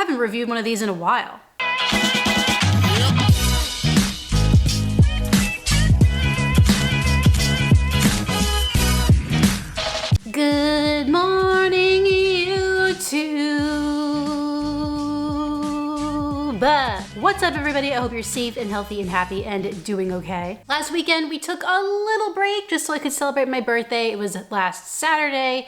haven't reviewed one of these in a while. Good morning, YouTube. What's up, everybody? I hope you're safe and healthy and happy and doing okay. Last weekend, we took a little break just so I could celebrate my birthday. It was last Saturday.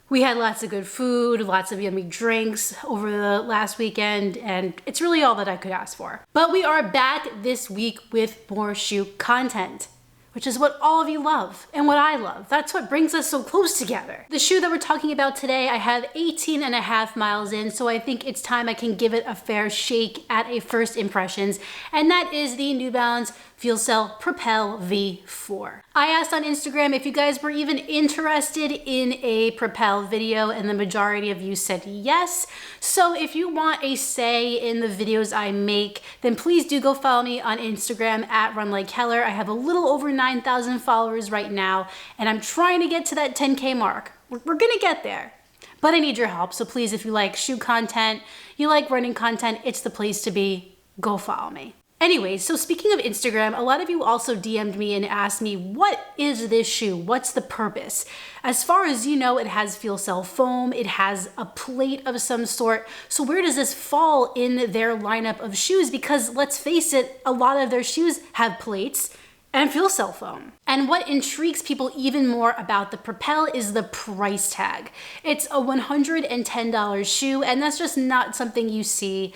We had lots of good food, lots of yummy drinks over the last weekend, and it's really all that I could ask for. But we are back this week with more shoe content, which is what all of you love and what I love. That's what brings us so close together. The shoe that we're talking about today, I have 18 and a half miles in, so I think it's time I can give it a fair shake at a first impressions, and that is the New Balance Fuelcell Propel V4. I asked on Instagram if you guys were even interested in a Propel video, and the majority of you said yes. So if you want a say in the videos I make, then please do go follow me on Instagram at RunLikeKeller. I have a little over 9,000 followers right now, and I'm trying to get to that 10K mark. We're gonna get there. But I need your help, so please, if you like shoe content, you like running content, it's the place to be. Go follow me. Anyways, so speaking of Instagram, a lot of you also DM'd me and asked me, what is this shoe? What's the purpose? As far as you know, it has Fuelcell foam, it has a plate of some sort. So where does this fall in their lineup of shoes? Because let's face it, a lot of their shoes have plates and Fuelcell foam. And what intrigues people even more about the Propel is the price tag. It's a $110 shoe, and that's just not something you see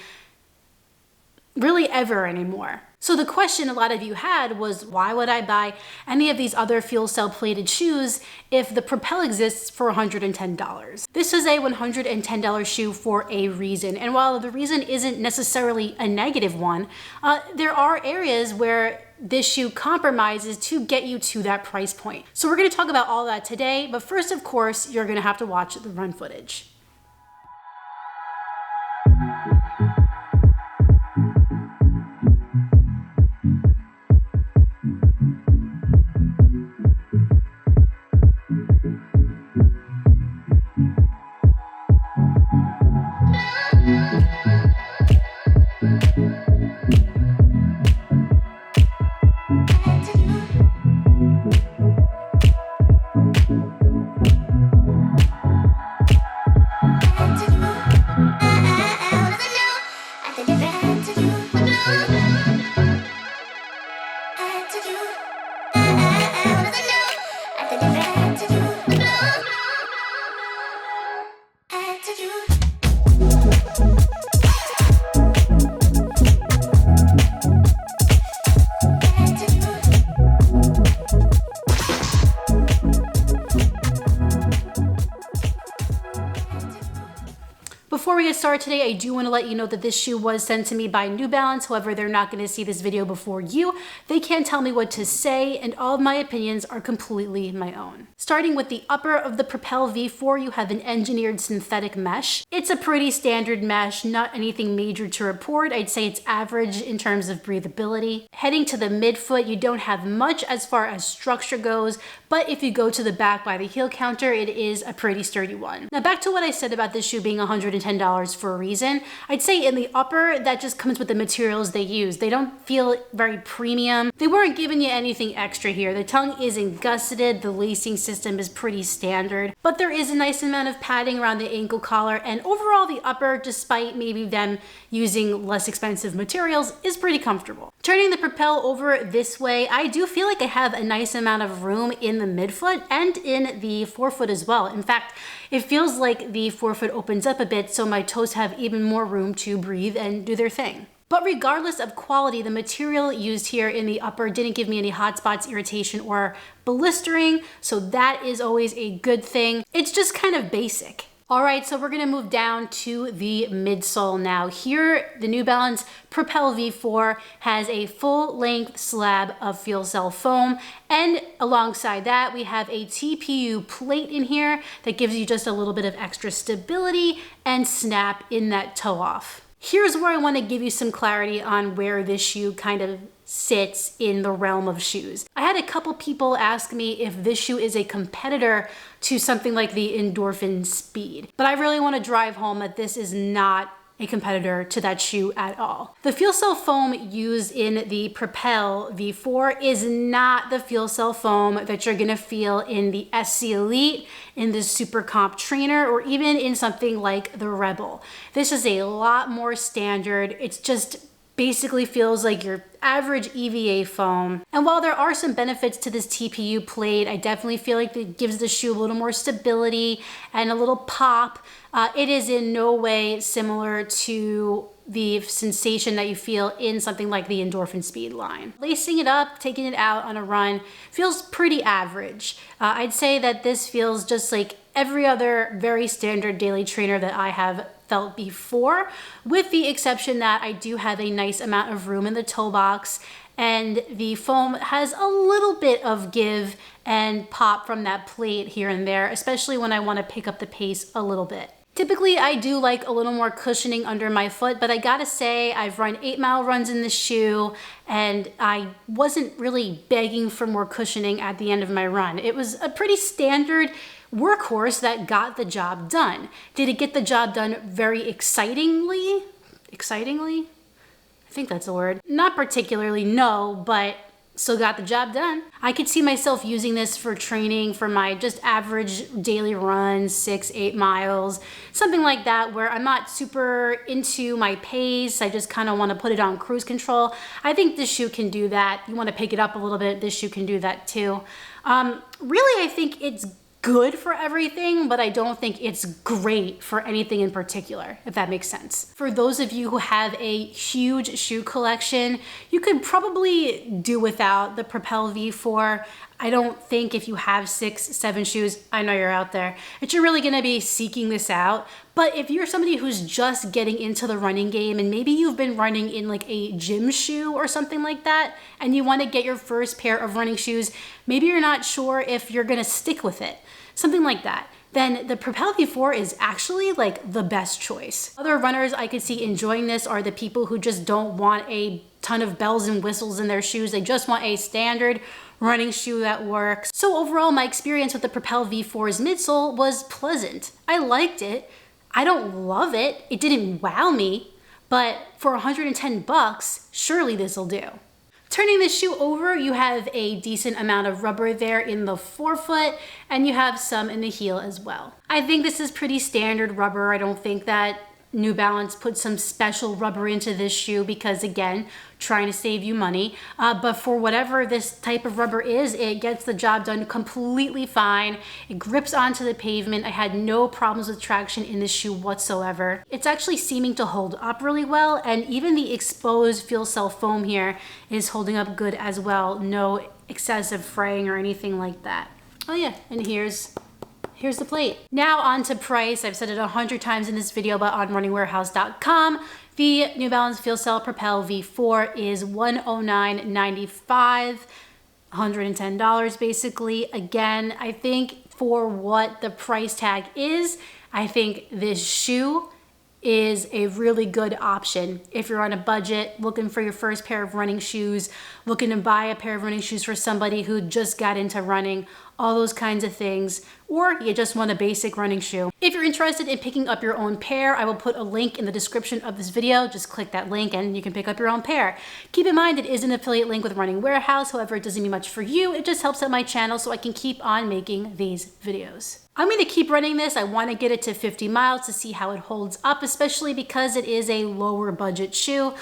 really ever anymore. So the question a lot of you had was, why would I buy any of these other Fuelcell plated shoes if the Propel exists for $110? This is a $110 shoe for a reason. And while the reason isn't necessarily a negative one, there are areas where this shoe compromises to get you to that price point. So we're gonna talk about all that today, but first, of course, you're gonna have to watch the run footage. Before we get started today, I do want to let you know that this shoe was sent to me by New Balance. However, they're not going to see this video before you. They can't tell me what to say, and all of my opinions are completely my own. Starting with the upper of the Propel V4, you have an engineered synthetic mesh. It's a pretty standard mesh, not anything major to report. I'd say it's average in terms of breathability. Heading to the midfoot, you don't have much as far as structure goes, but if you go to the back by the heel counter, it is a pretty sturdy one. Now back to what I said about this shoe being $110 for a reason. I'd say in the upper, that just comes with the materials they use. They don't feel very premium. They weren't giving you anything extra here. The tongue isn't gusseted, the lacing system is pretty standard, but there is a nice amount of padding around the ankle collar, and overall the upper, despite maybe them using less expensive materials, is pretty comfortable. Turning the Propel over this way, I do feel like I have a nice amount of room in the midfoot and in the forefoot as well. In fact, it feels like the forefoot opens up a bit, so my toes have even more room to breathe and do their thing. But regardless of quality, the material used here in the upper didn't give me any hot spots, irritation, or blistering, so that is always a good thing. It's just kind of basic. All right, so we're gonna move down to the midsole now. Here, the New Balance Propel V4 has a full-length slab of Fuelcell foam, and alongside that, we have a TPU plate in here that gives you just a little bit of extra stability and snap in that toe off. Here's where I want to give you some clarity on where this shoe kind of sits in the realm of shoes. I had a couple people ask me if this shoe is a competitor to something like the Endorphin Speed, but I really want to drive home that this is not a competitor to that shoe at all. The Fuelcell foam used in the Propel V4 is not the Fuelcell foam that you're gonna feel in the SC Elite, in the Super Comp Trainer, or even in something like the Rebel. This is a lot more standard. It's just basically feels like your average EVA foam. And while there are some benefits to this TPU plate, I definitely feel like it gives the shoe a little more stability and a little pop. It is in no way similar to the sensation that you feel in something like the Endorphin Speed line. Lacing it up, taking it out on a run feels pretty average. I'd say that this feels just like every other very standard daily trainer that I have felt before, with the exception that I do have a nice amount of room in the toe box, and the foam has a little bit of give and pop from that plate here and there, especially when I want to pick up the pace a little bit. Typically, I do like a little more cushioning under my foot, but I gotta say, I've run 8-mile runs in this shoe, and I wasn't really begging for more cushioning at the end of my run. It was a pretty standard workhorse that got the job done. Did it get the job done very excitingly? Excitingly? I think that's a word. Not particularly, no, but still got the job done. I could see myself using this for training for my just average daily runs, 6-8 miles, something like that, where I'm not super into my pace. I just kind of want to put it on cruise control. I think this shoe can do that. You want to pick it up a little bit, this shoe can do that too. Really, I think it's good for everything, but I don't think it's great for anything in particular, if that makes sense. For those of you who have a huge shoe collection, you could probably do without the Propel V4. I don't think if you have 6-7 shoes, I know you're out there, that you're really gonna be seeking this out. But if you're somebody who's just getting into the running game and maybe you've been running in like a gym shoe or something like that, and you wanna get your first pair of running shoes, maybe you're not sure if you're gonna stick with it, something like that, then the Propel V4 is actually like the best choice. Other runners I could see enjoying this are the people who just don't want a ton of bells and whistles in their shoes. They just want a standard running shoe that works. So overall, my experience with the Propel V4's midsole was pleasant. I liked it. I don't love it. It didn't wow me, but for 110 bucks, surely this'll do. Turning this shoe over, you have a decent amount of rubber there in the forefoot, and you have some in the heel as well. I think this is pretty standard rubber. I don't think that New Balance put some special rubber into this shoe because, again, trying to save you money. But for whatever this type of rubber is, it gets the job done completely fine. It grips onto the pavement. I had no problems with traction in this shoe whatsoever. It's actually seeming to hold up really well, and even the exposed Fuelcell foam here is holding up good as well. No excessive fraying or anything like that. Oh yeah, and here's the plate. Now on to price. I've said it 100 times in this video, but on runningwarehouse.com, the New Balance Fuelcell Propel V4 is $109.95, $110 basically. Again, I think for what the price tag is, I think this shoe is a really good option. If you're on a budget, looking for your first pair of running shoes, looking to buy a pair of running shoes for somebody who just got into running, all those kinds of things, or you just want a basic running shoe. If you're interested in picking up your own pair, I will put a link in the description of this video. Just click that link and you can pick up your own pair. Keep in mind it is an affiliate link with Running Warehouse, however it doesn't mean much for you. It just helps out my channel so I can keep on making these videos. I'm gonna keep running this. I wanna get it to 50 miles to see how it holds up, especially because it is a lower budget shoe.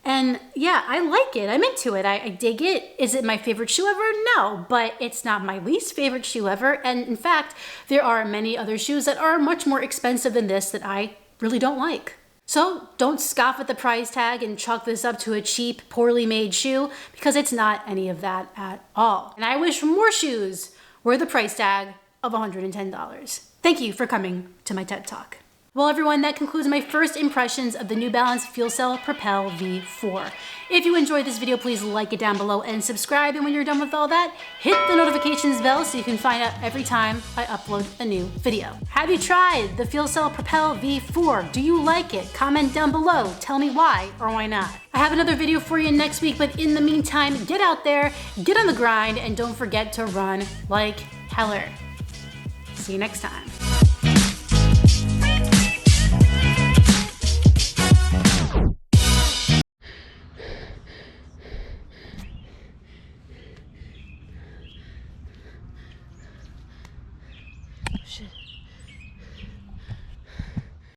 And yeah, I like it. I'm into it. I dig it. Is it my favorite shoe ever? No, but it's not my least favorite shoe ever. And in fact, there are many other shoes that are much more expensive than this that I really don't like. So don't scoff at the price tag and chalk this up to a cheap, poorly made shoe, because it's not any of that at all. And I wish more shoes were the price tag of $110. Thank you for coming to my TED Talk. Well, everyone, that concludes my first impressions of the New Balance Fuelcell Propel V4. If you enjoyed this video, please like it down below and subscribe. And when you're done with all that, hit the notifications bell so you can find out every time I upload a new video. Have you tried the Fuelcell Propel V4? Do you like it? Comment down below. Tell me why or why not. I have another video for you next week, but in the meantime, get out there, get on the grind, and don't forget to run like heller. See you next time. Shit.